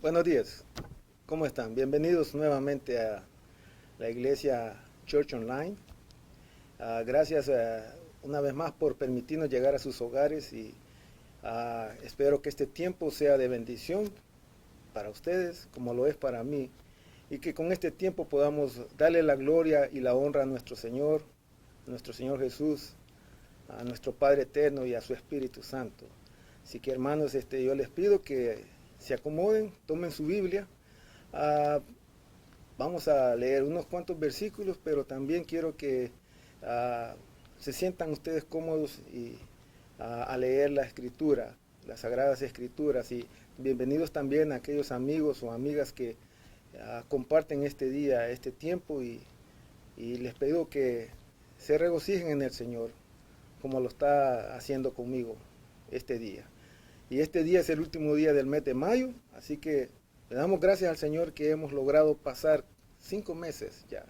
Buenos días, ¿cómo están? Bienvenidos nuevamente a la iglesia Church Online. Gracias una vez más por permitirnos llegar a sus hogares y espero que este tiempo sea de bendición para ustedes como lo es para mí y que con este tiempo podamos darle la gloria y la honra a nuestro Señor Jesús, a nuestro Padre Eterno y a su Espíritu Santo. Así que hermanos, yo les pido que se acomoden, tomen su Biblia. Ah, Vamos a leer unos cuantos versículos, pero también quiero que ah, se sientan ustedes cómodos y a leer la Escritura, las Sagradas Escrituras. Y bienvenidos también a aquellos amigos o amigas que comparten este día, este tiempo, y les pido que se regocijen en el Señor, como lo está haciendo conmigo este día. Y este día es el último día del mes de mayo, así que le damos gracias al Señor que hemos logrado pasar 5 meses ya.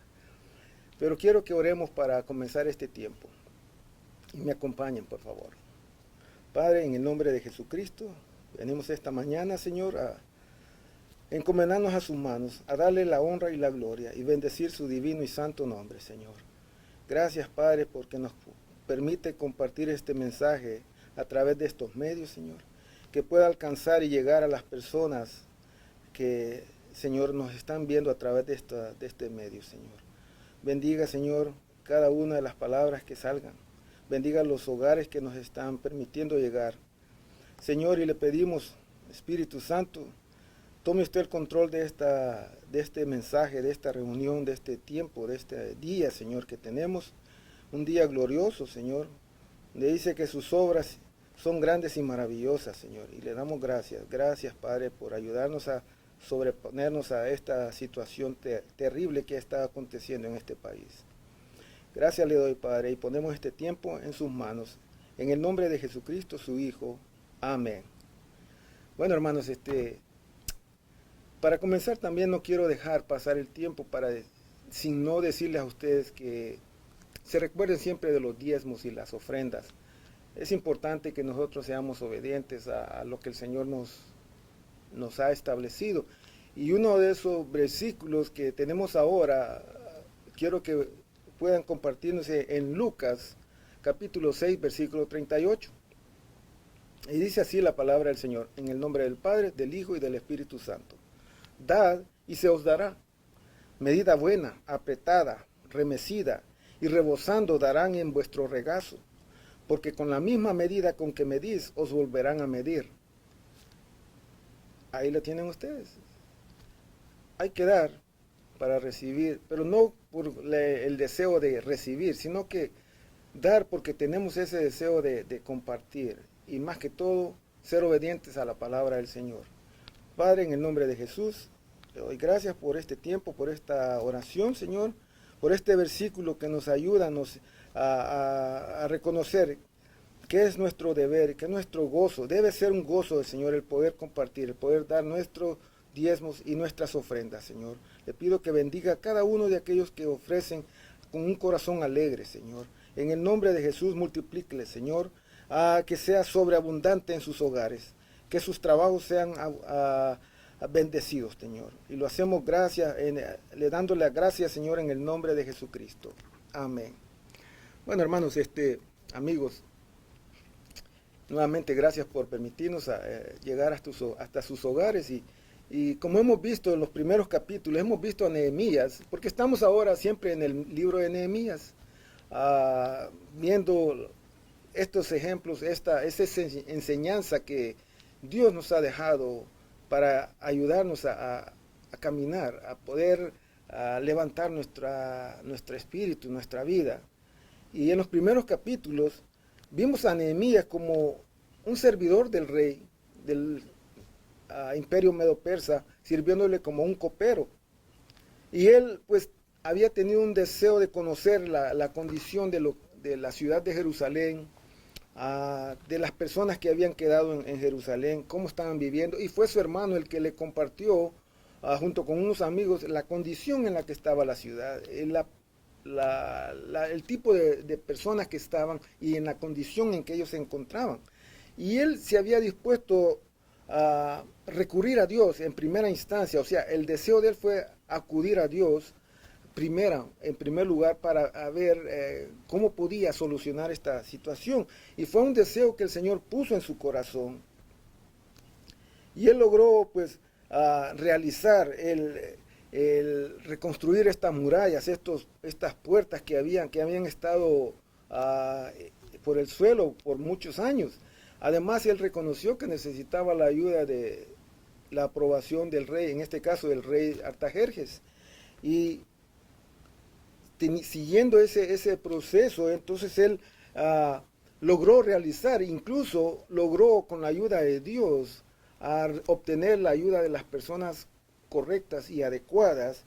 Pero quiero que oremos para comenzar este tiempo. Y me acompañen, por favor. Padre, en el nombre de Jesucristo, venimos esta mañana, Señor, a encomendarnos a sus manos, a darle la honra y la gloria y bendecir su divino y santo nombre, Señor. Gracias, Padre, porque nos permite compartir este mensaje a través de estos medios, Señor, que pueda alcanzar y llegar a las personas que, Señor, nos están viendo a través de este medio, Señor. Bendiga, Señor, cada una de las palabras que salgan. Bendiga los hogares que nos están permitiendo llegar. Señor, y le pedimos, Espíritu Santo, tome usted el control de este mensaje, de esta reunión, de este tiempo, de este día, Señor, que tenemos. Un día glorioso, Señor, donde dice que sus obras son grandes y maravillosas, Señor. Y le damos gracias. Gracias, Padre, por ayudarnos a sobreponernos a esta situación terrible que está aconteciendo en este país. Gracias le doy, Padre, y ponemos este tiempo en sus manos. En el nombre de Jesucristo, su Hijo. Amén. Bueno, hermanos, para comenzar también no quiero dejar pasar el tiempo sin no decirles a ustedes que se recuerden siempre de los diezmos y las ofrendas. Es importante que nosotros seamos obedientes a lo que el Señor nos ha establecido. Y uno de esos versículos que tenemos ahora, quiero que puedan compartirnos en Lucas, capítulo 6, versículo 38. Y dice así la palabra del Señor, en el nombre del Padre, del Hijo y del Espíritu Santo. Dad y se os dará. Medida buena, apretada, remecida y rebosando darán en vuestro regazo, porque con la misma medida con que medís os volverán a medir. Ahí lo tienen ustedes. Hay que dar para recibir, pero no por el deseo de recibir, sino que dar porque tenemos ese deseo de compartir y más que todo ser obedientes a la palabra del Señor. Padre, en el nombre de Jesús, te doy gracias por este tiempo, por esta oración, Señor, por este versículo que nos ayuda a reconocer que es nuestro deber, que es nuestro gozo. Debe ser un gozo del Señor el poder compartir, el poder dar nuestros diezmos y nuestras ofrendas, Señor. Le pido que bendiga a cada uno de aquellos que ofrecen con un corazón alegre, Señor. En el nombre de Jesús, multiplíquele, Señor, que sea sobreabundante en sus hogares, que sus trabajos sean bendecidos, Señor. Y lo hacemos le dándole gracias, Señor, en el nombre de Jesucristo. Amén. Bueno, hermanos, amigos, nuevamente gracias por permitirnos llegar hasta sus hogares y como hemos visto en los primeros capítulos, hemos visto a Nehemías, porque estamos ahora siempre en el libro de Nehemías, viendo estos ejemplos, esa enseñanza que Dios nos ha dejado para ayudarnos a caminar, a poder levantar nuestro espíritu, nuestra vida. Y en los primeros capítulos vimos a Nehemías como un servidor del rey, del imperio medo-persa, sirviéndole como un copero. Y él pues había tenido un deseo de conocer la condición de la ciudad de Jerusalén, de las personas que habían quedado en Jerusalén, cómo estaban viviendo. Y fue su hermano el que le compartió, junto con unos amigos, la condición en la que estaba la ciudad, el tipo de personas que estaban y en la condición en que ellos se encontraban. Y él se había dispuesto recurrir a Dios en primera instancia, o sea, el deseo de él fue acudir a Dios en primer lugar para ver cómo podía solucionar esta situación. Y fue un deseo que el Señor puso en su corazón. Y él logró pues realizar el reconstruir estas murallas, estas puertas que habían estado por el suelo por muchos años. Además, él reconoció que necesitaba la ayuda de la aprobación del rey, en este caso del rey Artajerjes. Y siguiendo ese proceso, entonces él logró realizar, incluso logró con la ayuda de Dios, obtener la ayuda de las personas correctas y adecuadas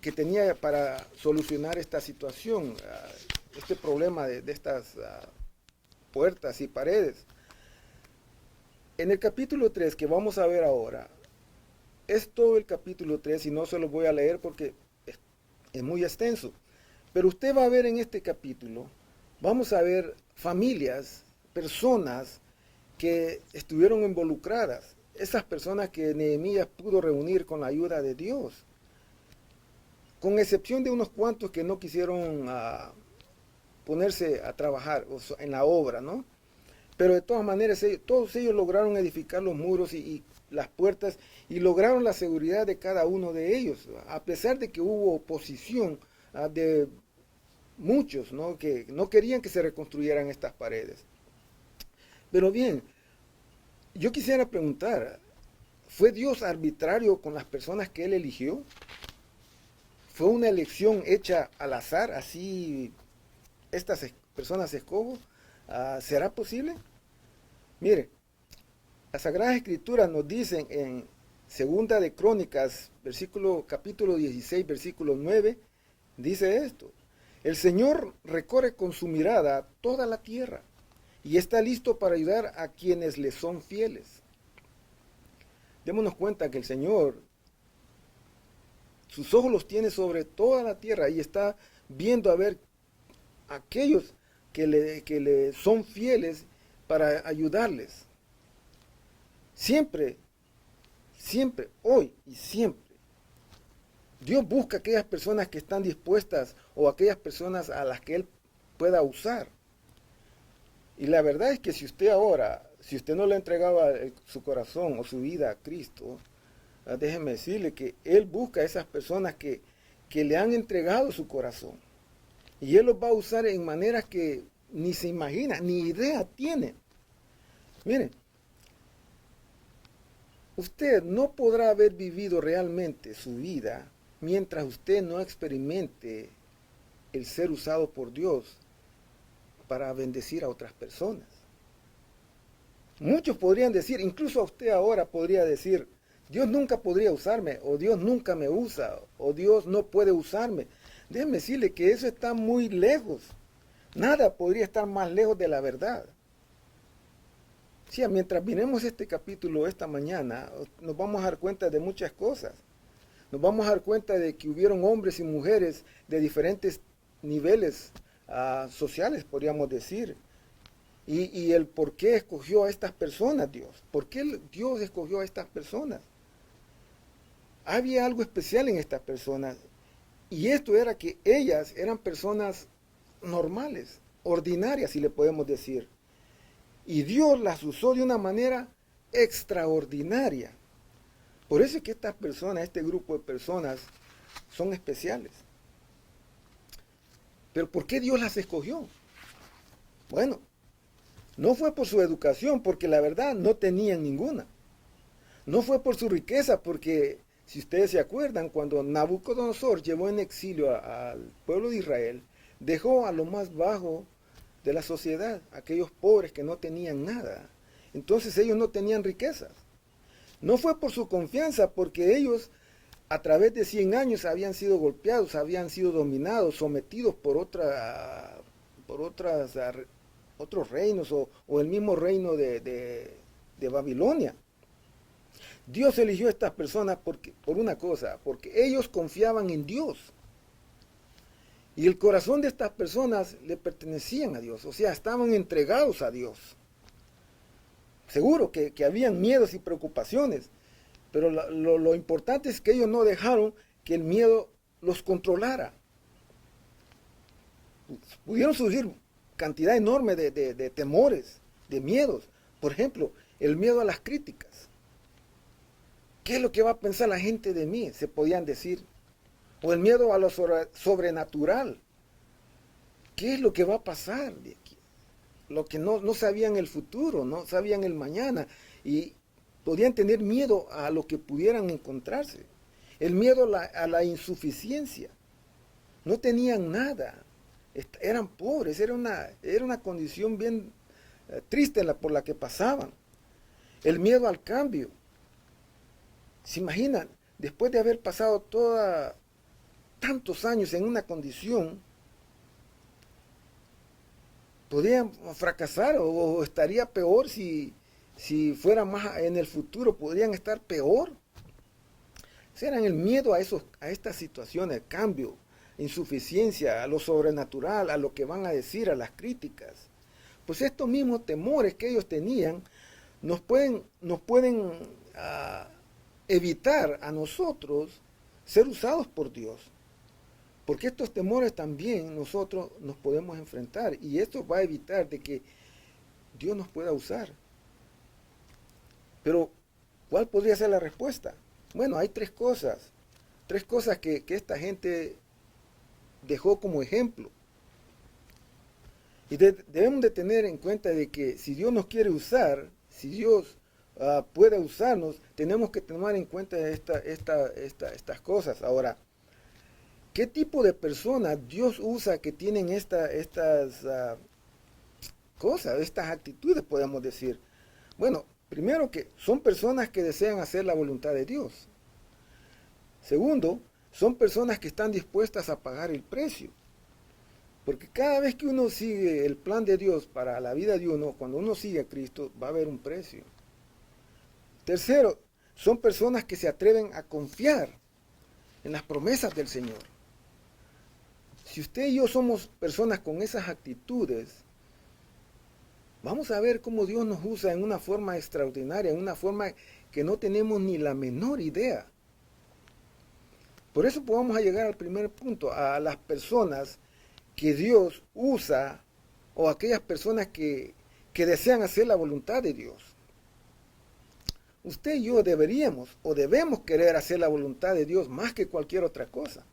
que tenía para solucionar esta situación, este problema de estas puertas y paredes. En el capítulo 3 que vamos a ver ahora, es todo el capítulo 3 y no se lo voy a leer porque es muy extenso. Pero usted va a ver en este capítulo, vamos a ver familias, personas que estuvieron involucradas. Esas personas que Nehemías pudo reunir con la ayuda de Dios. Con excepción de unos cuantos que no quisieron ponerse a trabajar en la obra, ¿no? Pero de todas maneras, todos ellos lograron edificar los muros y las puertas y lograron la seguridad de cada uno de ellos, a pesar de que hubo oposición de muchos, ¿no? Que no querían que se reconstruyeran estas paredes. Pero bien, yo quisiera preguntar, ¿fue Dios arbitrario con las personas que Él eligió? ¿Fue una elección hecha al azar, así estas personas escojo? ¿Será posible? Mire, las Sagradas Escrituras nos dicen en Segunda de Crónicas, capítulo 16, versículo 9, dice esto: el Señor recorre con su mirada toda la tierra y está listo para ayudar a quienes le son fieles. Démonos cuenta que el Señor, sus ojos los tiene sobre toda la tierra y está viendo a ver a aquellos que le son fieles para ayudarles. Siempre, siempre, hoy y siempre, Dios busca aquellas personas que están dispuestas o aquellas personas a las que Él pueda usar. Y la verdad es que si usted no le entregaba su corazón o su vida a Cristo, déjeme decirle que Él busca a esas personas que le han entregado su corazón. Y Él los va a usar en maneras que ni se imagina, ni idea tiene. Miren, usted no podrá haber vivido realmente su vida mientras usted no experimente el ser usado por Dios para bendecir a otras personas. Muchos podrían decir, incluso usted ahora podría decir, Dios nunca podría usarme, o Dios nunca me usa, o Dios no puede usarme. Déjeme decirle que eso está muy lejos. Nada podría estar más lejos de la verdad. Sí, mientras miremos este capítulo esta mañana, nos vamos a dar cuenta de muchas cosas. Nos vamos a dar cuenta de que hubieron hombres y mujeres de diferentes niveles sociales, podríamos decir. Y el por qué escogió a estas personas Dios. ¿Por qué Dios escogió a estas personas? Había algo especial en estas personas. Y esto era que ellas eran personas normales, ordinarias, si le podemos decir. Y Dios las usó de una manera extraordinaria. Por eso es que estas personas, este grupo de personas, son especiales. Pero ¿por qué Dios las escogió? Bueno, no fue por su educación, porque la verdad no tenían ninguna. No fue por su riqueza, porque si ustedes se acuerdan, cuando Nabucodonosor llevó en exilio al pueblo de Israel, dejó a lo más bajo de la sociedad, aquellos pobres que no tenían nada. Entonces ellos no tenían riquezas. No fue por su confianza, porque ellos a través de 100 años habían sido golpeados, habían sido dominados, sometidos por otros reinos o el mismo reino de Babilonia. Dios eligió a estas personas por una cosa, porque ellos confiaban en Dios. Y el corazón de estas personas le pertenecían a Dios, o sea, estaban entregados a Dios. seguro que habían miedos y preocupaciones, pero lo importante es que ellos no dejaron que el miedo los controlara. Pudieron surgir cantidad enorme de temores, de miedos. Por ejemplo, el miedo a las críticas. ¿Qué es lo que va a pensar la gente de mí? Se podían decir. O el miedo a lo sobrenatural. ¿Qué es lo que va a pasar de aquí? Lo que no sabían el futuro, no sabían el mañana. Y podían tener miedo a lo que pudieran encontrarse. El miedo a la insuficiencia. No tenían nada. Eran pobres. Era una condición bien triste por la que pasaban. El miedo al cambio. ¿Se imaginan? Después de haber pasado tantos años en una condición, podían fracasar o estaría peor si fuera más en el futuro, podrían estar peor. Serán el miedo a estas situaciones, cambio, insuficiencia, a lo sobrenatural, a lo que van a decir, a las críticas. Pues estos mismos temores que ellos tenían nos pueden evitar a nosotros ser usados por Dios. Porque estos temores también nosotros nos podemos enfrentar y esto va a evitar de que Dios nos pueda usar. Pero, ¿cuál podría ser la respuesta? Bueno, hay tres cosas que esta gente dejó como ejemplo. Y debemos de tener en cuenta de que si Dios nos quiere usar, si Dios puede usarnos, tenemos que tomar en cuenta estas cosas. Ahora, ¿qué tipo de personas Dios usa que tienen estas cosas, estas actitudes, podemos decir? Bueno, primero que son personas que desean hacer la voluntad de Dios. Segundo, son personas que están dispuestas a pagar el precio. Porque cada vez que uno sigue el plan de Dios para la vida de uno, cuando uno sigue a Cristo, va a haber un precio. Tercero, son personas que se atreven a confiar en las promesas del Señor. Si usted y yo somos personas con esas actitudes, vamos a ver cómo Dios nos usa en una forma extraordinaria, en una forma que no tenemos ni la menor idea. Por eso podemos llegar al primer punto, a las personas que Dios usa o aquellas personas que desean hacer la voluntad de Dios. Usted y yo deberíamos o debemos querer hacer la voluntad de Dios más que cualquier otra cosa.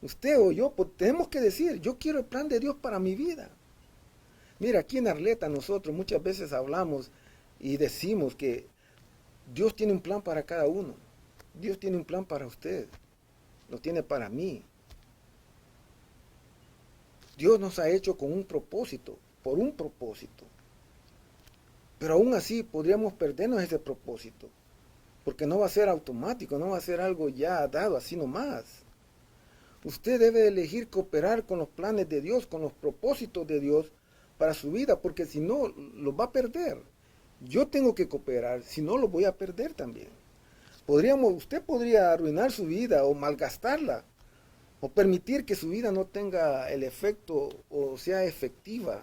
Usted o yo tenemos que decir, yo quiero el plan de Dios para mi vida. Mira, aquí en Arleta nosotros muchas veces hablamos y decimos que Dios tiene un plan para cada uno. Dios tiene un plan para usted. Lo tiene para mí. Dios nos ha hecho con un propósito, por un propósito. Pero aún así podríamos perdernos ese propósito. Porque no va a ser automático, no va a ser algo ya dado así nomás. Usted debe elegir cooperar con los planes de Dios, con los propósitos de Dios para su vida, porque si no, los va a perder. Yo tengo que cooperar, si no, lo voy a perder también. Usted podría arruinar su vida o malgastarla, o permitir que su vida no tenga el efecto o sea efectiva.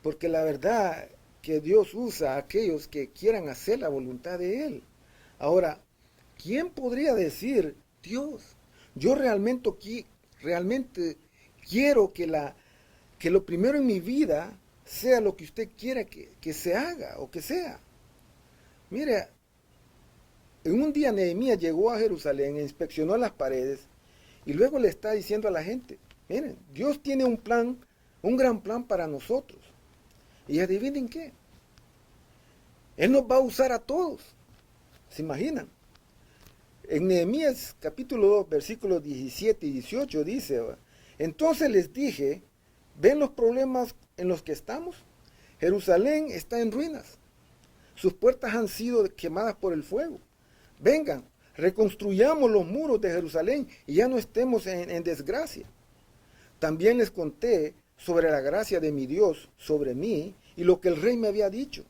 Porque la verdad que Dios usa a aquellos que quieran hacer la voluntad de Él. Ahora, ¿quién podría decir, Dios, yo realmente quiero que lo primero en mi vida sea lo que usted quiera que se haga o que sea? Mire, en un día Nehemías llegó a Jerusalén, inspeccionó las paredes y luego le está diciendo a la gente, miren, Dios tiene un plan, un gran plan para nosotros. Y adivinen qué, Él nos va a usar a todos. ¿Se imaginan? En Nehemías capítulo 2, versículos 17 y 18 dice, entonces les dije, ¿ven los problemas en los que estamos? Jerusalén está en ruinas. Sus puertas han sido quemadas por el fuego. Vengan, reconstruyamos los muros de Jerusalén y ya no estemos en desgracia. También les conté sobre la gracia de mi Dios sobre mí y lo que el rey me había dicho.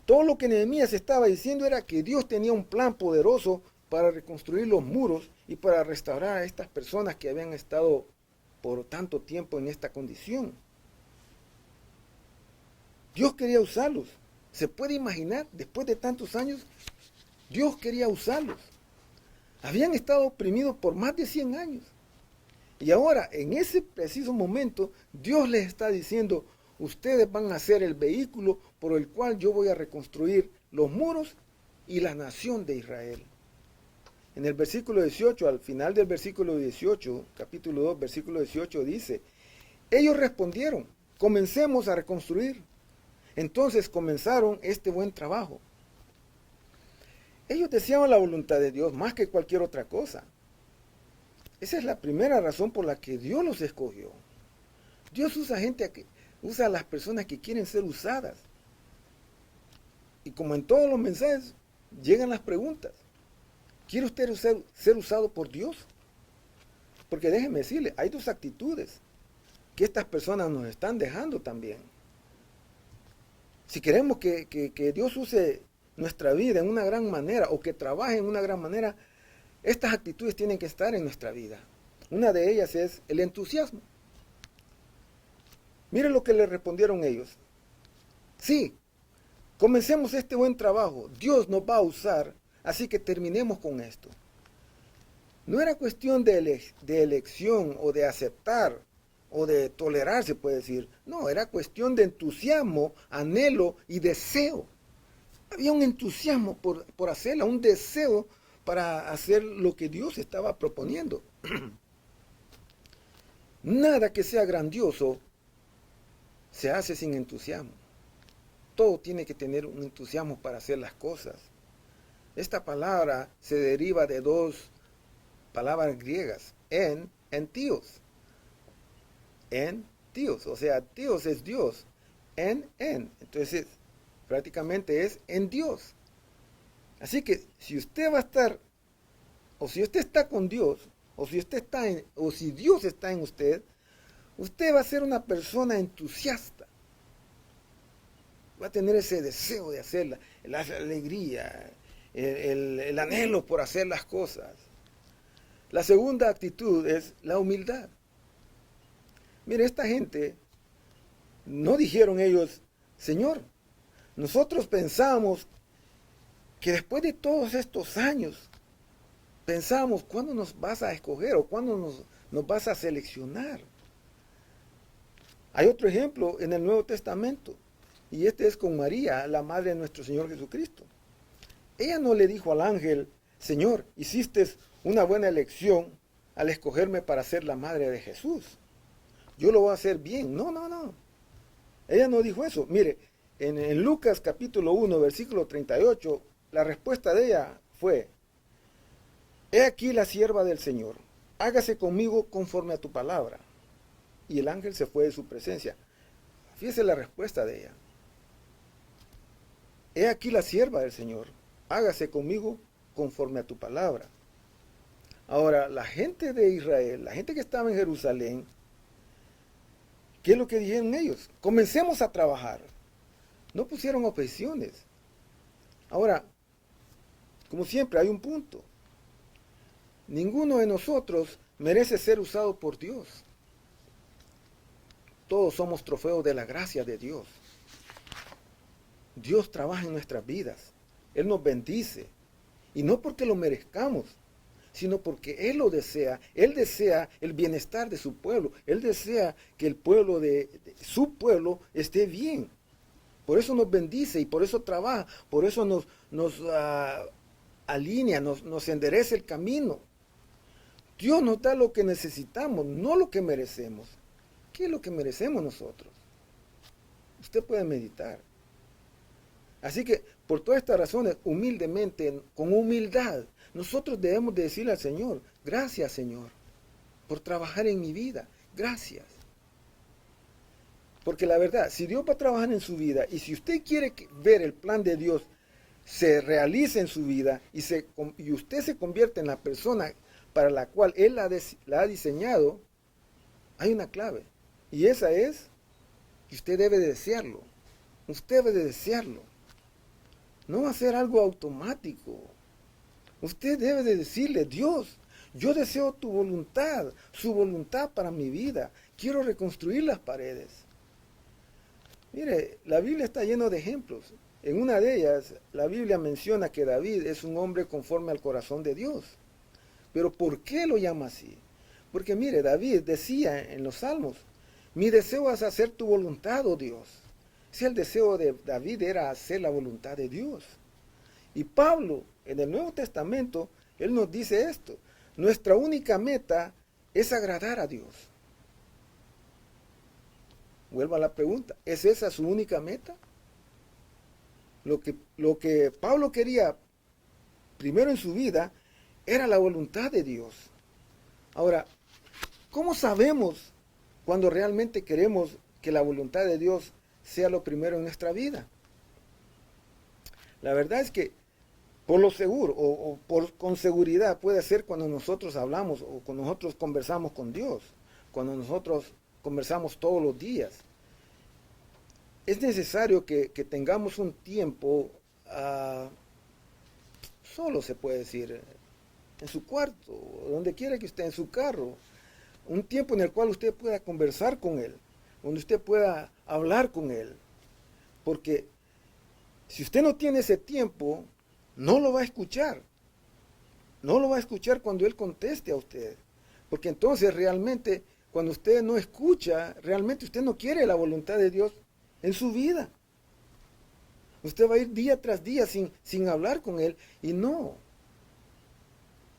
Todo lo que Nehemías estaba diciendo era que Dios tenía un plan poderoso para reconstruir los muros y para restaurar a estas personas que habían estado por tanto tiempo en esta condición. Dios quería usarlos. ¿Se puede imaginar? Después de tantos años, Dios quería usarlos. Habían estado oprimidos por más de 100 años. Y ahora, en ese preciso momento, Dios les está diciendo, ustedes van a ser el vehículo por el cual yo voy a reconstruir los muros y la nación de Israel. En el versículo 18, al final del versículo 18, capítulo 2, versículo 18, dice, ellos respondieron, comencemos a reconstruir. Entonces comenzaron este buen trabajo. Ellos deseaban la voluntad de Dios más que cualquier otra cosa. Esa es la primera razón por la que Dios los escogió. Dios usa a las personas que quieren ser usadas. Y como en todos los mensajes, llegan las preguntas. ¿Quiere usted ser usado por Dios? Porque déjeme decirle, hay dos actitudes que estas personas nos están dejando también. Si queremos que Dios use nuestra vida en una gran manera o que trabaje en una gran manera, estas actitudes tienen que estar en nuestra vida. Una de ellas es el entusiasmo. Miren lo que le respondieron ellos. Sí, comencemos este buen trabajo. Dios nos va a usar, así que terminemos con esto. No era cuestión de elección o de aceptar o de tolerar, se puede decir. No, era cuestión de entusiasmo, anhelo y deseo. Había un entusiasmo por hacerla, un deseo para hacer lo que Dios estaba proponiendo. Nada que sea grandioso se hace sin entusiasmo. Todo tiene que tener un entusiasmo para hacer las cosas. Esta palabra se deriva de dos palabras griegas, en tíos. En tíos, o sea, tíos es Dios. En. Entonces, prácticamente es en Dios. Así que si usted va a estar, o si usted está con Dios, o si Dios está en usted, usted va a ser una persona entusiasta. Va a tener ese deseo de hacerla, la alegría, el anhelo por hacer las cosas. La segunda actitud es la humildad. Mire, esta gente, no dijeron ellos, Señor, nosotros pensamos que después de todos estos años, pensamos, ¿cuándo nos vas a escoger o cuándo nos vas a seleccionar? Hay otro ejemplo en el Nuevo Testamento, y este es con María, la madre de nuestro Señor Jesucristo. Ella no le dijo al ángel, Señor, hiciste una buena elección al escogerme para ser la madre de Jesús. Yo lo voy a hacer bien. No. Ella no dijo eso. Mire, en Lucas capítulo 1, versículo 38, la respuesta de ella fue, he aquí la sierva del Señor, hágase conmigo conforme a tu palabra. Y el ángel se fue de su presencia. Fíjese la respuesta de ella. He aquí la sierva del Señor, hágase conmigo conforme a tu palabra. Ahora, la gente de Israel, la gente que estaba en Jerusalén, ¿qué es lo que dijeron ellos? Comencemos a trabajar. No pusieron objeciones. Ahora, como siempre, hay un punto. Ninguno de nosotros merece ser usado por Dios. Todos somos trofeos de la gracia de Dios. Dios trabaja en nuestras vidas. Él nos bendice. Y no porque lo merezcamos, sino porque Él lo desea. Él desea el bienestar de su pueblo. Él desea que el pueblo de su pueblo esté bien. Por eso nos bendice y por eso trabaja. Por eso nos alinea, nos endereza el camino. Dios nos da lo que necesitamos, no lo que merecemos. ¿Qué es lo que merecemos nosotros? Usted puede meditar. Así que, por todas estas razones, humildemente, con humildad, nosotros debemos de decirle al Señor, gracias Señor, por trabajar en mi vida, gracias. Porque la verdad, si Dios va a trabajar en su vida, y si usted quiere ver el plan de Dios se realice en su vida, y usted se convierte en la persona para la cual Él la ha diseñado, hay una clave. Y esa es que usted debe de desearlo. Usted debe de desearlo. No va a ser algo automático. Usted debe de decirle, Dios, yo deseo tu voluntad, su voluntad para mi vida. Quiero reconstruir las paredes. Mire, la Biblia está llena de ejemplos. En una de ellas, la Biblia menciona que David es un hombre conforme al corazón de Dios. Pero ¿por qué lo llama así? Porque mire, David decía en los Salmos, mi deseo es hacer tu voluntad, oh Dios. Si el deseo de David era hacer la voluntad de Dios. Y Pablo, en el Nuevo Testamento, él nos dice esto. Nuestra única meta es agradar a Dios. Vuelvo a la pregunta, ¿es esa su única meta? Lo que Pablo quería primero en su vida era la voluntad de Dios. Ahora, ¿cómo sabemos cuando realmente queremos que la voluntad de Dios sea lo primero en nuestra vida? La verdad es que por lo seguro con seguridad puede ser cuando nosotros hablamos o cuando nosotros conversamos con Dios, cuando nosotros conversamos todos los días. Es necesario que tengamos un tiempo, solo se puede decir, en su cuarto, donde quiera que esté, en su carro, un tiempo en el cual usted pueda conversar con Él, donde usted pueda hablar con Él. Porque si usted no tiene ese tiempo, no lo va a escuchar. No lo va a escuchar cuando Él conteste a usted. Porque entonces realmente, cuando usted no escucha, realmente usted no quiere la voluntad de Dios en su vida. Usted va a ir día tras día sin hablar con Él. Y no.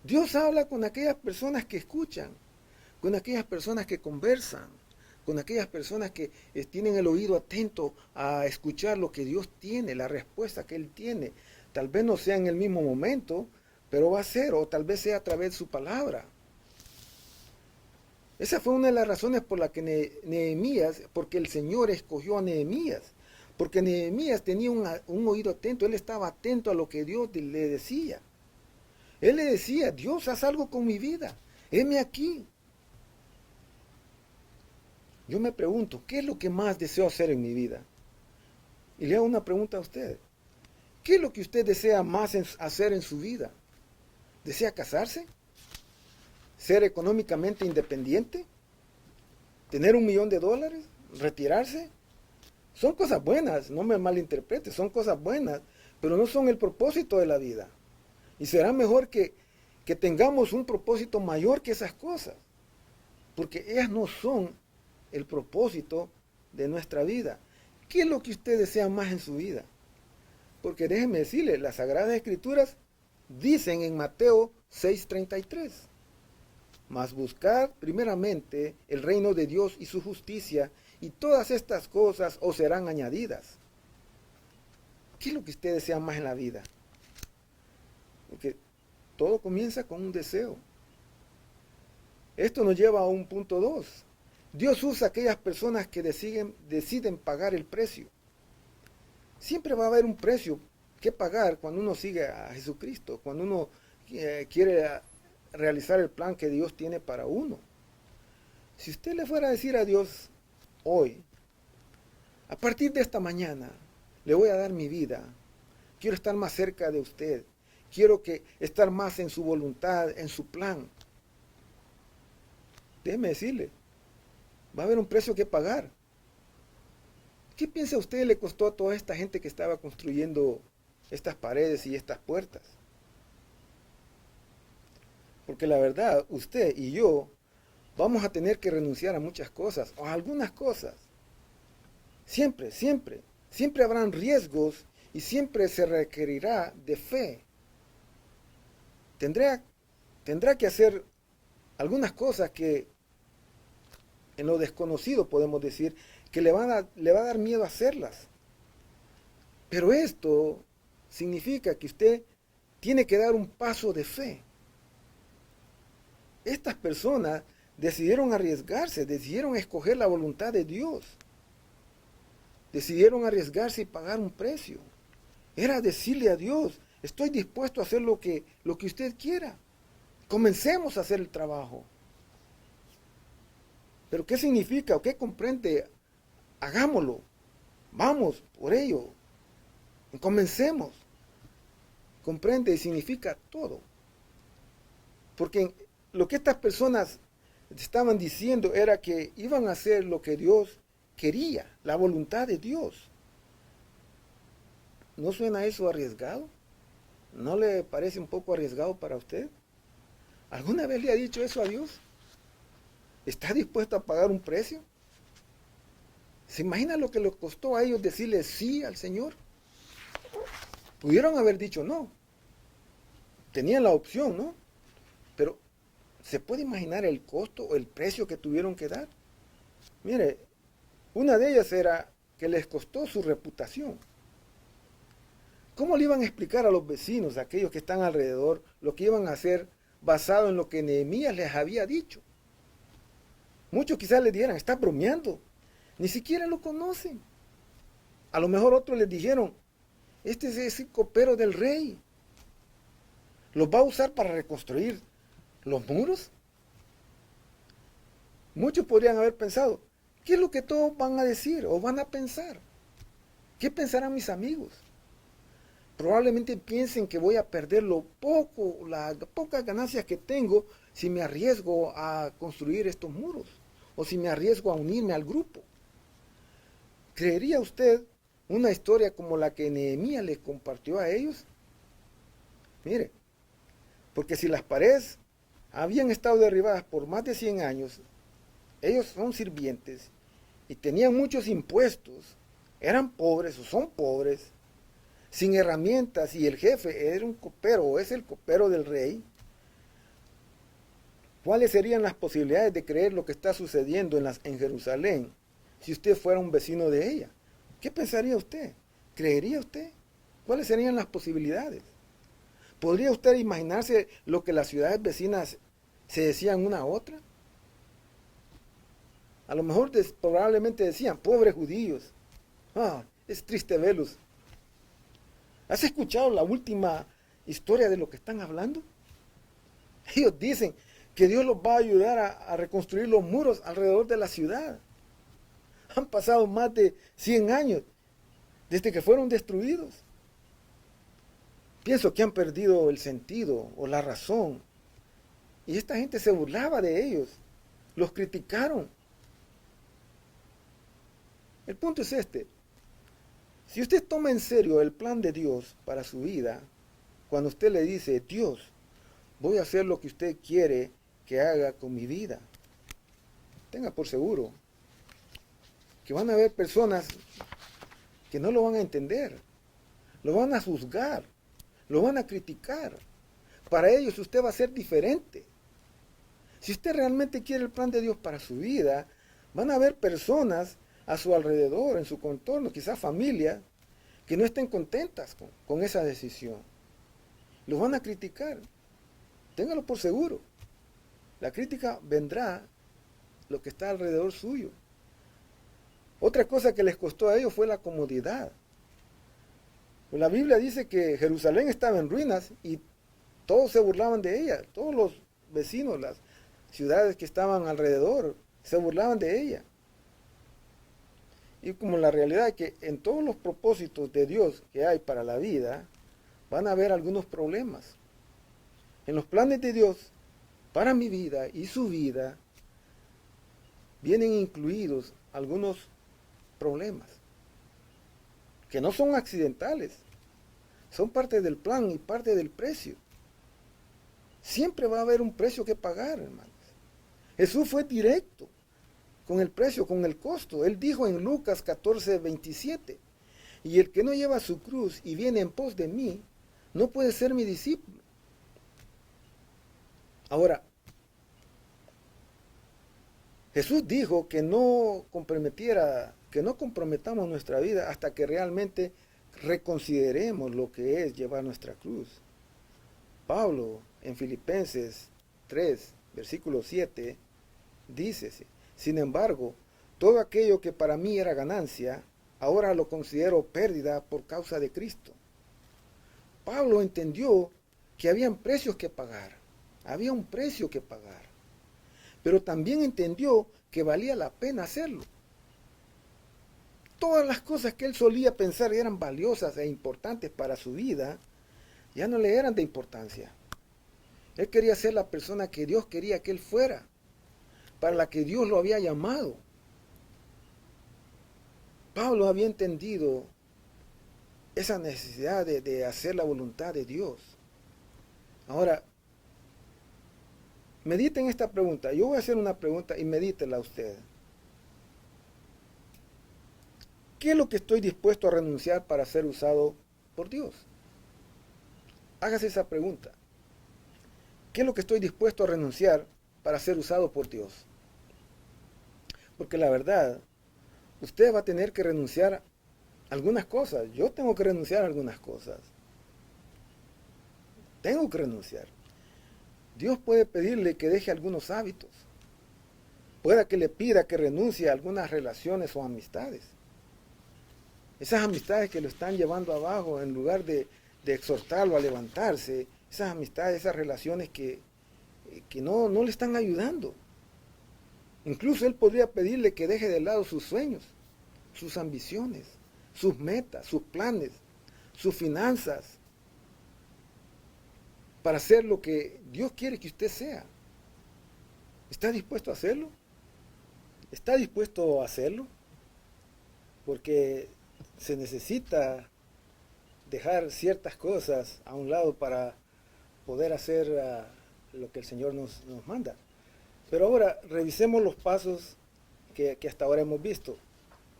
Dios habla con aquellas personas que escuchan, con aquellas personas que conversan, con aquellas personas que tienen el oído atento a escuchar lo que Dios tiene, la respuesta que Él tiene. Tal vez no sea en el mismo momento, pero va a ser, o tal vez sea a través de su palabra. Esa fue una de las razones por la que Nehemías, porque el Señor escogió a Nehemías, porque Nehemías tenía un oído atento, él estaba atento a lo que Dios le decía. Él le decía, Dios, haz algo con mi vida, heme aquí. Yo me pregunto, ¿qué es lo que más deseo hacer en mi vida? Y le hago una pregunta a usted. ¿Qué es lo que usted desea más hacer en su vida? ¿Desea casarse? ¿Ser económicamente independiente? ¿Tener $1 millón? ¿Retirarse? Son cosas buenas, no me malinterprete, son cosas buenas, pero no son el propósito de la vida. Y será mejor que tengamos un propósito mayor que esas cosas, porque ellas no son el propósito de nuestra vida. ¿Qué es lo que usted desea más en su vida? Porque déjeme decirle, las Sagradas Escrituras dicen en Mateo 6:33, mas buscad primeramente el reino de Dios y su justicia, y todas estas cosas os serán añadidas. ¿Qué es lo que usted desea más en la vida? Porque todo comienza con un deseo. Esto nos lleva a un punto 2. Dios usa a aquellas personas que deciden pagar el precio. Siempre va a haber un precio que pagar cuando uno sigue a Jesucristo, cuando uno quiere realizar el plan que Dios tiene para uno. Si usted le fuera a decir a Dios hoy, a partir de esta mañana, le voy a dar mi vida, quiero estar más cerca de usted, quiero estar más en su voluntad, en su plan. Déjeme decirle, va a haber un precio que pagar. ¿Qué piensa usted le costó a toda esta gente que estaba construyendo estas paredes y estas puertas? Porque la verdad, usted y yo vamos a tener que renunciar a muchas cosas, o a algunas cosas. Siempre, siempre, siempre habrán riesgos y siempre se requerirá de fe. Tendrá que hacer algunas cosas que en lo desconocido podemos decir que le va a dar miedo hacerlas. Pero esto significa que usted tiene que dar un paso de fe. Estas personas decidieron arriesgarse, decidieron escoger la voluntad de Dios. Decidieron arriesgarse y pagar un precio. Era decirle a Dios, estoy dispuesto a hacer lo que usted quiera. Comencemos a hacer el trabajo. Pero ¿qué significa o qué comprende? Hagámoslo. Vamos por ello. Comencemos. Comprende y significa todo. Porque lo que estas personas estaban diciendo era que iban a hacer lo que Dios quería, la voluntad de Dios. ¿No suena eso arriesgado? ¿No le parece un poco arriesgado para usted? ¿Alguna vez le ha dicho eso a Dios? ¿Está dispuesto a pagar un precio? ¿Se imagina lo que les costó a ellos decirle sí al Señor? Pudieron haber dicho no. Tenían la opción, ¿no? Pero ¿se puede imaginar el costo o el precio que tuvieron que dar? Mire, una de ellas era que les costó su reputación. ¿Cómo le iban a explicar a los vecinos, a aquellos que están alrededor, lo que iban a hacer basado en lo que Nehemías les había dicho? Muchos quizás les dijeran, está bromeando, ni siquiera lo conocen. A lo mejor otros les dijeron, este es ese copero del rey. ¿Los va a usar para reconstruir los muros? Muchos podrían haber pensado, ¿qué es lo que todos van a decir o van a pensar? ¿Qué pensarán mis amigos? Probablemente piensen que voy a perder las pocas ganancias que tengo si me arriesgo a construir estos muros o si me arriesgo a unirme al grupo. ¿Creería usted una historia como la que Nehemías les compartió a ellos? Mire, porque si las paredes habían estado derribadas por más de 100 años, ellos son sirvientes y tenían muchos impuestos, eran pobres o son pobres, sin herramientas, y el jefe era un copero o es el copero del rey. ¿Cuáles serían las posibilidades de creer lo que está sucediendo en Jerusalén si usted fuera un vecino de ella? ¿Qué pensaría usted? ¿Creería usted? ¿Cuáles serían las posibilidades? ¿Podría usted imaginarse lo que las ciudades vecinas se decían una a otra? A lo mejor probablemente decían, pobres judíos, es triste verlos. ¿Has escuchado la última historia de lo que están hablando? Ellos dicen que Dios los va a ayudar a reconstruir los muros alrededor de la ciudad. Han pasado más de 100 años desde que fueron destruidos. Pienso que han perdido el sentido o la razón. Y esta gente se burlaba de ellos. Los criticaron. El punto es este. Si usted toma en serio el plan de Dios para su vida, cuando usted le dice, Dios, voy a hacer lo que usted quiere que haga con mi vida, tenga por seguro que van a haber personas que no lo van a entender, lo van a juzgar, lo van a criticar. Para ellos usted va a ser diferente. Si usted realmente quiere el plan de Dios para su vida, van a haber personas a su alrededor, en su contorno, quizás familia, que no estén contentas con esa decisión. Los van a criticar. Téngalo por seguro. La crítica vendrá lo que está alrededor suyo. Otra cosa que les costó a ellos fue la comodidad. Pues la Biblia dice que Jerusalén estaba en ruinas y todos se burlaban de ella. Todos los vecinos, las ciudades que estaban alrededor, se burlaban de ella. Y como la realidad es que en todos los propósitos de Dios que hay para la vida, van a haber algunos problemas. En los planes de Dios, para mi vida y su vida, vienen incluidos algunos problemas, que no son accidentales, son parte del plan y parte del precio. Siempre va a haber un precio que pagar, hermanos. Jesús fue directo con el precio, con el costo. Él dijo en Lucas 14:27, y el que no lleva su cruz y viene en pos de mí, no puede ser mi discípulo. Ahora, Jesús dijo que no comprometamos nuestra vida hasta que realmente reconsideremos lo que es llevar nuestra cruz. Pablo en Filipenses 3, versículo 7, dice, sin embargo, todo aquello que para mí era ganancia, ahora lo considero pérdida por causa de Cristo. Pablo entendió que habían precios que pagar, había un precio que pagar, pero también entendió que valía la pena hacerlo. Todas las cosas que él solía pensar eran valiosas e importantes para su vida, ya no le eran de importancia. Él quería ser la persona que Dios quería que él fuera, para la que Dios lo había llamado. Pablo había entendido esa necesidad de hacer la voluntad de Dios. Ahora, mediten esta pregunta. Yo voy a hacer una pregunta y medítela usted. ¿Qué es lo que estoy dispuesto a renunciar para ser usado por Dios? Hágase esa pregunta. ¿Qué es lo que estoy dispuesto a renunciar para ser usado por Dios? Porque la verdad, usted va a tener que renunciar a algunas cosas. Yo tengo que renunciar a algunas cosas. Tengo que renunciar. Dios puede pedirle que deje algunos hábitos. Pueda que le pida que renuncie a algunas relaciones o amistades. Esas amistades que lo están llevando abajo en lugar de exhortarlo a levantarse. Esas amistades, esas relaciones que no le están ayudando. Incluso él podría pedirle que deje de lado sus sueños, sus ambiciones, sus metas, sus planes, sus finanzas, para hacer lo que Dios quiere que usted sea. ¿Está dispuesto a hacerlo? ¿Está dispuesto a hacerlo? Porque se necesita dejar ciertas cosas a un lado para poder hacer lo que el Señor nos manda. Pero ahora revisemos los pasos que hasta ahora hemos visto.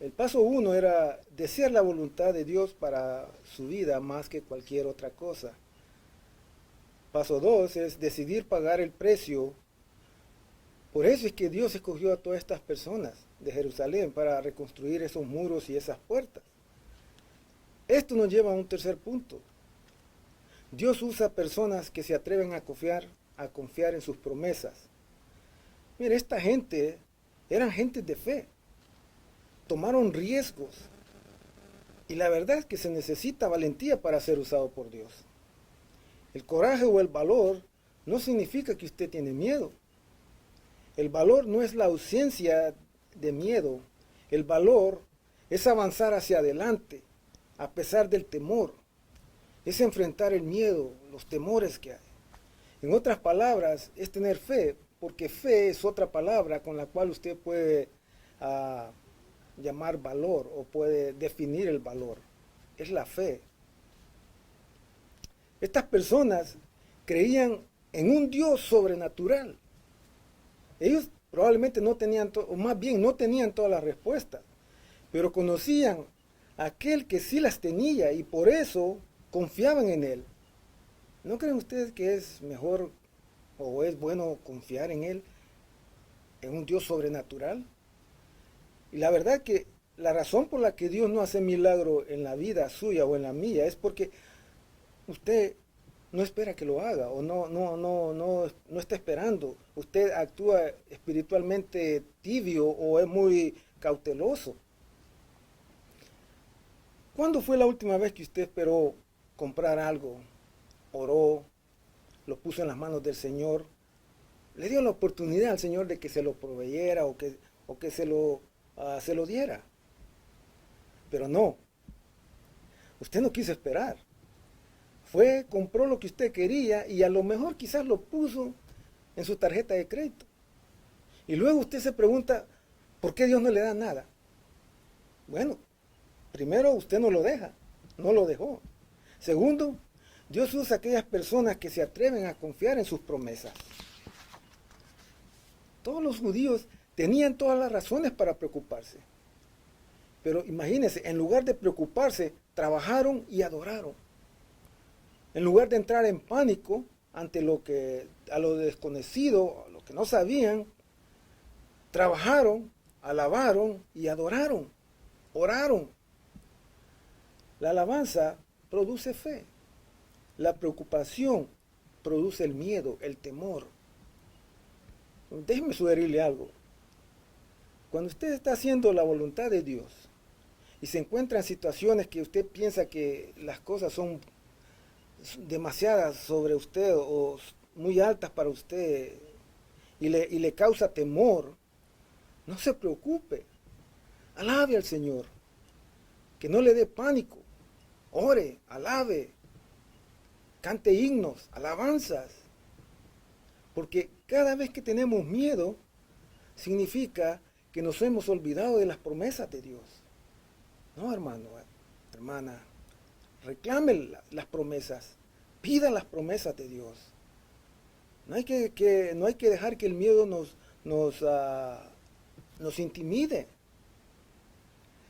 El paso 1 era desear la voluntad de Dios para su vida más que cualquier otra cosa. Paso 2 es decidir pagar el precio. Por eso es que Dios escogió a todas estas personas de Jerusalén para reconstruir esos muros y esas puertas. Esto nos lleva a un tercer punto. Dios usa personas que se atreven a confiar en sus promesas. Mire, esta gente eran gentes de fe. Tomaron riesgos. Y la verdad es que se necesita valentía para ser usado por Dios. El coraje o el valor no significa que usted tiene miedo. El valor no es la ausencia de miedo. El valor es avanzar hacia adelante, a pesar del temor. Es enfrentar el miedo, los temores que hay. En otras palabras, es tener fe, porque fe es otra palabra con la cual usted puede llamar valor o puede definir el valor. Es la fe. Estas personas creían en un Dios sobrenatural. Ellos probablemente no tenían, o más bien no tenían todas las respuestas, pero conocían a aquel que sí las tenía y por eso confiaban en él. ¿No creen ustedes que es mejor o es bueno confiar en él, en un Dios sobrenatural? Y la verdad que la razón por la que Dios no hace milagro en la vida suya o en la mía es porque usted no espera que lo haga o no está esperando. Usted actúa espiritualmente tibio o es muy cauteloso. ¿Cuándo fue la última vez que usted esperó comprar algo? Oró, lo puso en las manos del Señor, le dio la oportunidad al Señor de que se lo proveyera o que se lo diera. Pero no, usted no quiso esperar. Fue, compró lo que usted quería y a lo mejor quizás lo puso en su tarjeta de crédito. Y luego usted se pregunta, ¿por qué Dios no le da nada? Bueno, primero usted no lo deja, no lo dejó. Segundo, Dios usa a aquellas personas que se atreven a confiar en sus promesas. Todos los judíos tenían todas las razones para preocuparse. Pero imagínense, en lugar de preocuparse, trabajaron y adoraron. En lugar de entrar en pánico ante a lo desconocido, a lo que no sabían, trabajaron, alabaron y adoraron, oraron. La alabanza produce fe. La preocupación produce el miedo, el temor. Déjeme sugerirle algo. Cuando usted está haciendo la voluntad de Dios y se encuentra en situaciones que usted piensa que las cosas son demasiadas sobre usted o muy altas para usted y le causa temor, no se preocupe. Alabe al Señor. Que no le dé pánico. Ore, alabe. Cante himnos, alabanzas. Porque cada vez que tenemos miedo, significa que nos hemos olvidado de las promesas de Dios. No, hermano, hermana, reclame las promesas, pida las promesas de Dios. No hay que dejar que el miedo nos intimide.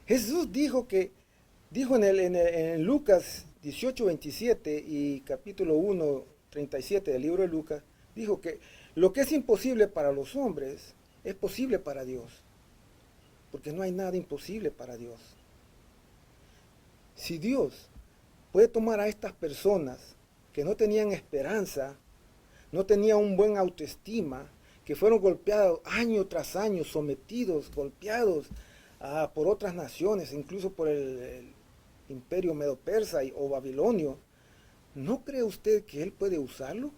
Jesús dijo en Lucas 18:27 y capítulo 1:37 del libro de Lucas, dijo que lo que es imposible para los hombres es posible para Dios, porque no hay nada imposible para Dios. Si Dios puede tomar a estas personas que no tenían esperanza, no tenían un buen autoestima, que fueron golpeados año tras año, sometidos, golpeados por otras naciones, incluso por el imperio medo-persa o babilonio, ¿no cree usted que Él puede usarlo?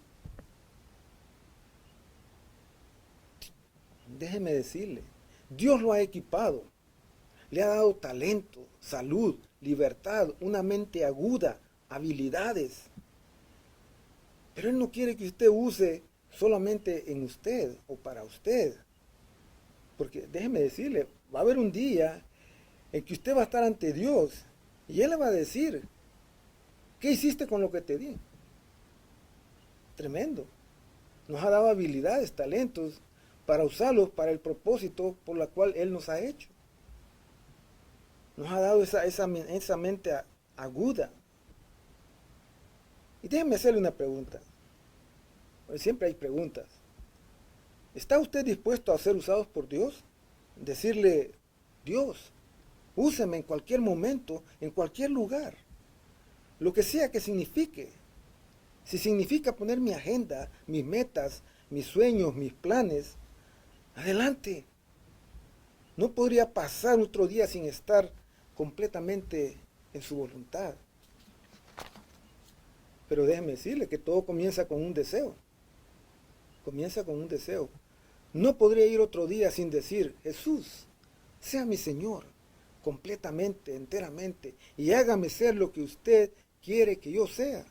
Déjeme decirle, Dios lo ha equipado, le ha dado talento, salud, libertad, una mente aguda, habilidades. Pero Él no quiere que usted use solamente en usted o para usted. Porque déjeme decirle, va a haber un día en que usted va a estar ante Dios y Él le va a decir, ¿qué hiciste con lo que te di? Tremendo. Nos ha dado habilidades, talentos, para usarlos para el propósito por la cual Él nos ha hecho. Nos ha dado esa mente aguda. Y déjeme hacerle una pregunta. Porque siempre hay preguntas. ¿Está usted dispuesto a ser usado por Dios? Decirle, Dios, úseme en cualquier momento, en cualquier lugar. Lo que sea que signifique. Si significa poner mi agenda, mis metas, mis sueños, mis planes, adelante. No podría pasar otro día sin estar completamente en su voluntad. Pero déjeme decirle que todo comienza con un deseo. Comienza con un deseo. No podría ir otro día sin decir, Jesús, sea mi Señor, completamente, enteramente, y hágame ser lo que usted quiere que yo sea.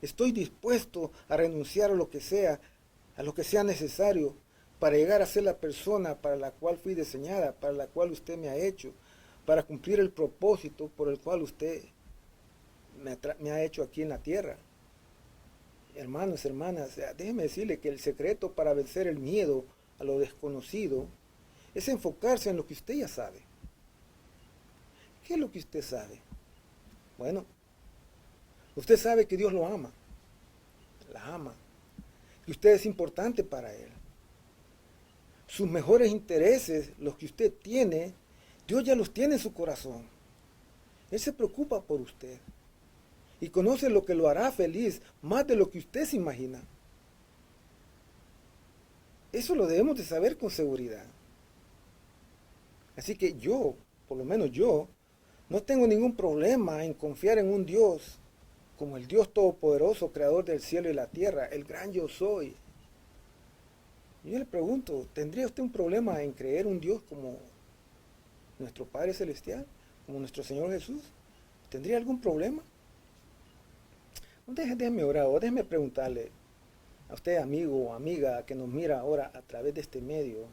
Estoy dispuesto a renunciar a lo que sea necesario para llegar a ser la persona para la cual fui diseñada, para la cual usted me ha hecho, para cumplir el propósito por el cual usted me ha hecho aquí en la tierra. Hermanos, hermanas, déjeme decirle que el secreto para vencer el miedo a lo desconocido es enfocarse en lo que usted ya sabe. ¿Qué es lo que usted sabe? Bueno, usted sabe que Dios lo ama, la ama, que usted es importante para Él. Sus mejores intereses, los que usted tiene, Dios ya los tiene en su corazón. Él se preocupa por usted y conoce lo que lo hará feliz más de lo que usted se imagina. Eso lo debemos de saber con seguridad. Así que yo, por lo menos yo, no tengo ningún problema en confiar en un Dios como el Dios Todopoderoso, Creador del cielo y la tierra, el gran yo soy. Y yo le pregunto, ¿tendría usted un problema en creer un Dios como nuestro Padre Celestial, como nuestro Señor Jesús? ¿Tendría algún problema? Déjeme orar, o déjeme preguntarle a usted, amigo o amiga que nos mira ahora a través de este medio,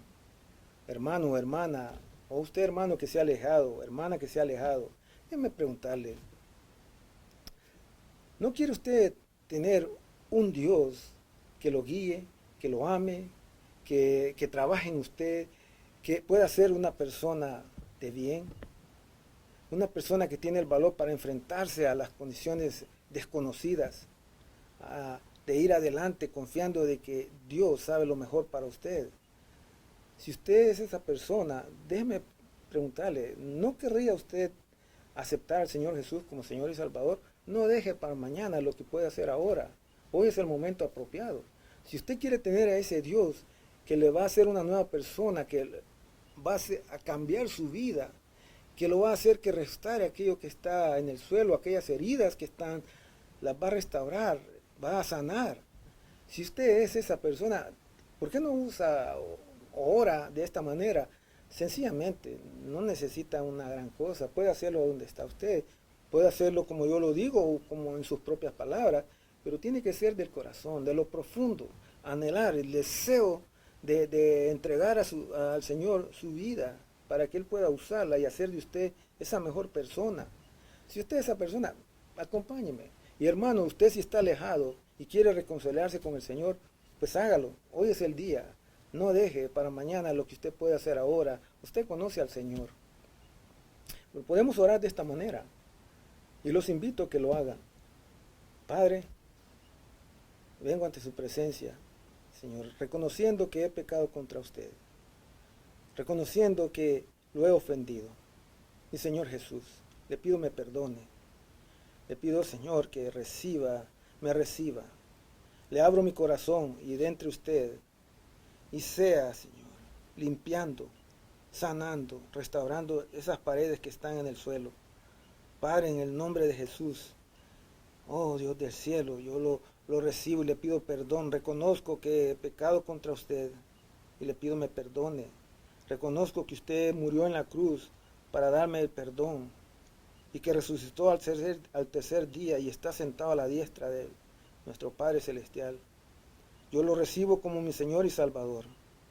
hermano o hermana, o usted hermano que se ha alejado, hermana que se ha alejado, déjeme preguntarle, ¿no quiere usted tener un Dios que lo guíe, que lo ame, que trabaje en usted, que pueda ser una persona de bien? Una persona que tiene el valor para enfrentarse a las condiciones desconocidas, de ir adelante confiando de que Dios sabe lo mejor para usted. Si usted es esa persona, déjeme preguntarle, ¿no querría usted aceptar al Señor Jesús como Señor y Salvador? No deje para mañana lo que puede hacer ahora. Hoy es el momento apropiado. Si usted quiere tener a ese Dios que le va a hacer una nueva persona, que va a cambiar su vida, que lo va a hacer que restaure aquello que está en el suelo, aquellas heridas que están, las va a restaurar, va a sanar. Si usted es esa persona, ¿por qué no usa o ora de esta manera? Sencillamente, no necesita una gran cosa, puede hacerlo donde está usted, puede hacerlo como yo lo digo o como en sus propias palabras, pero tiene que ser del corazón, de lo profundo, anhelar el deseo de entregar al Señor su vida para que Él pueda usarla y hacer de usted esa mejor persona. Si usted es esa persona, acompáñeme. Y hermano, usted si está alejado y quiere reconciliarse con el Señor, pues hágalo. Hoy es el día. No deje para mañana lo que usted puede hacer ahora. Usted conoce al Señor. Pero podemos orar de esta manera. Y los invito a que lo hagan. Padre, vengo ante su presencia, Señor, reconociendo que he pecado contra usted. Reconociendo que lo he ofendido. Mi Señor Jesús, le pido me perdone. Le pido, Señor, que me reciba. Le abro mi corazón y de entre usted y sea, Señor, limpiando, sanando, restaurando esas paredes que están en el suelo. Padre, en el nombre de Jesús, oh Dios del cielo, yo lo recibo y le pido perdón. Reconozco que he pecado contra usted y le pido me perdone. Reconozco que usted murió en la cruz para darme el perdón y que resucitó al tercer día y está sentado a la diestra de nuestro Padre Celestial. Yo lo recibo como mi Señor y Salvador.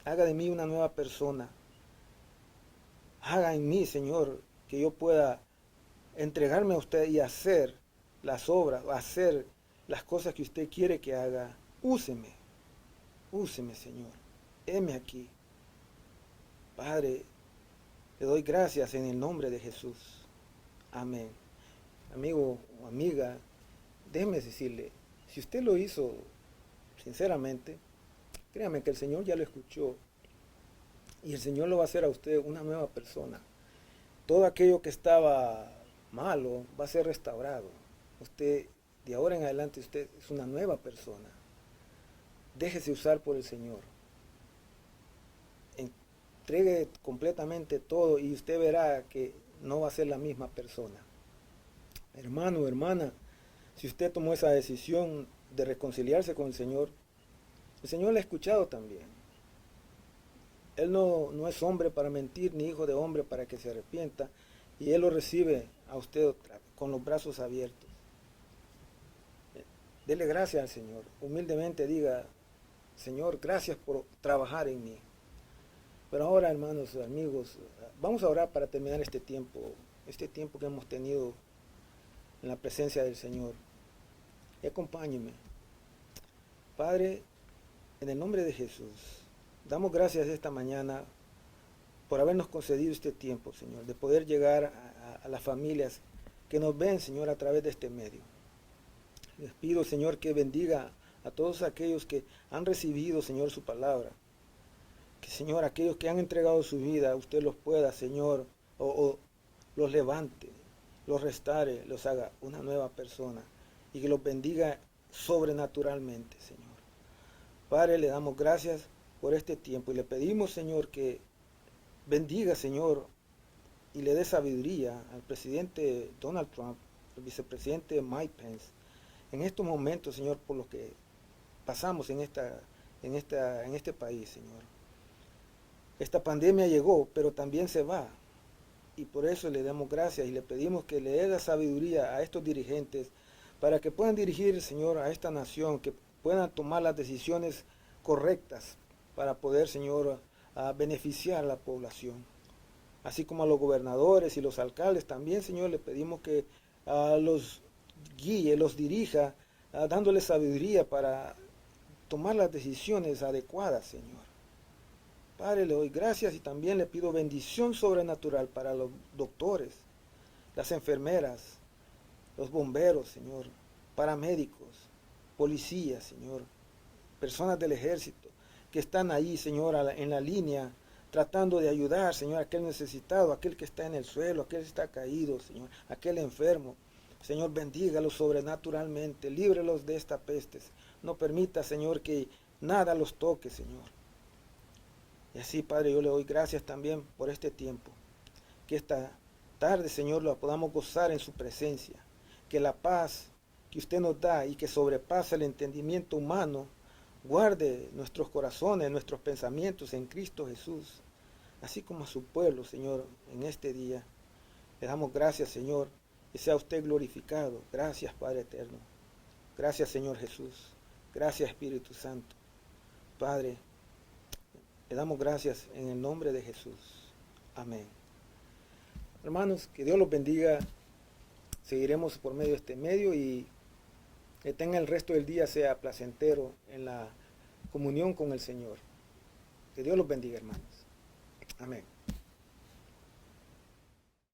Haga de mí una nueva persona. Haga en mí, Señor, que yo pueda entregarme a usted y hacer las obras, hacer las cosas que usted quiere que haga. Úseme, Señor. Heme aquí. Padre, le doy gracias en el nombre de Jesús. Amén. Amigo o amiga, déjeme decirle, si usted lo hizo sinceramente, créame que el Señor ya lo escuchó y el Señor lo va a hacer a usted una nueva persona. Todo aquello que estaba malo va a ser restaurado. Usted, de ahora en adelante, usted es una nueva persona. Déjese usar por el Señor. Entregue completamente todo y usted verá que no va a ser la misma persona. Hermano, hermana, si usted tomó esa decisión de reconciliarse con el Señor le ha escuchado también. Él no es hombre para mentir, ni hijo de hombre para que se arrepienta, y Él lo recibe a usted con los brazos abiertos. Dele gracias al Señor. Humildemente diga, Señor, gracias por trabajar en mí. Pero ahora, hermanos, amigos, vamos a orar para terminar este tiempo que hemos tenido en la presencia del Señor. Y acompáñeme. Padre, en el nombre de Jesús, damos gracias esta mañana por habernos concedido este tiempo, Señor, de poder llegar a las familias que nos ven, Señor, a través de este medio. Les pido, Señor, que bendiga a todos aquellos que han recibido, Señor, su palabra. Que, Señor, aquellos que han entregado su vida, usted los pueda, Señor, o los levante, los restaure, los haga una nueva persona y que los bendiga sobrenaturalmente, Señor. Padre, le damos gracias por este tiempo y le pedimos, Señor, que bendiga, Señor, y le dé sabiduría al presidente Donald Trump, al vicepresidente Mike Pence, en estos momentos, Señor, por lo que pasamos en este país, Señor. Esta pandemia llegó, pero también se va. Y por eso le damos gracias y le pedimos que le dé la sabiduría a estos dirigentes para que puedan dirigir, Señor, a esta nación, que puedan tomar las decisiones correctas para poder, Señor, beneficiar a la población. Así como a los gobernadores y los alcaldes también, Señor, le pedimos que los guíe, los dirija, dándoles sabiduría para tomar las decisiones adecuadas, Señor. Padre, le doy gracias y también le pido bendición sobrenatural para los doctores, las enfermeras, los bomberos, Señor, paramédicos, policías, Señor, personas del ejército que están ahí, Señor, en la línea, tratando de ayudar, Señor, a aquel necesitado, aquel que está en el suelo, aquel que está caído, Señor, aquel enfermo. Señor, bendígalos sobrenaturalmente, líbrelos de esta peste. No permita, Señor, que nada los toque, Señor. Y así, Padre, yo le doy gracias también por este tiempo. Que esta tarde, Señor, la podamos gozar en su presencia. Que la paz que usted nos da y que sobrepasa el entendimiento humano, guarde nuestros corazones, nuestros pensamientos en Cristo Jesús. Así como a su pueblo, Señor, en este día. Le damos gracias, Señor, y sea usted glorificado. Gracias, Padre eterno. Gracias, Señor Jesús. Gracias, Espíritu Santo. Padre, le damos gracias en el nombre de Jesús. Amén. Hermanos, que Dios los bendiga. Seguiremos por medio de este medio y que tenga el resto del día sea placentero en la comunión con el Señor. Que Dios los bendiga, hermanos. Amén.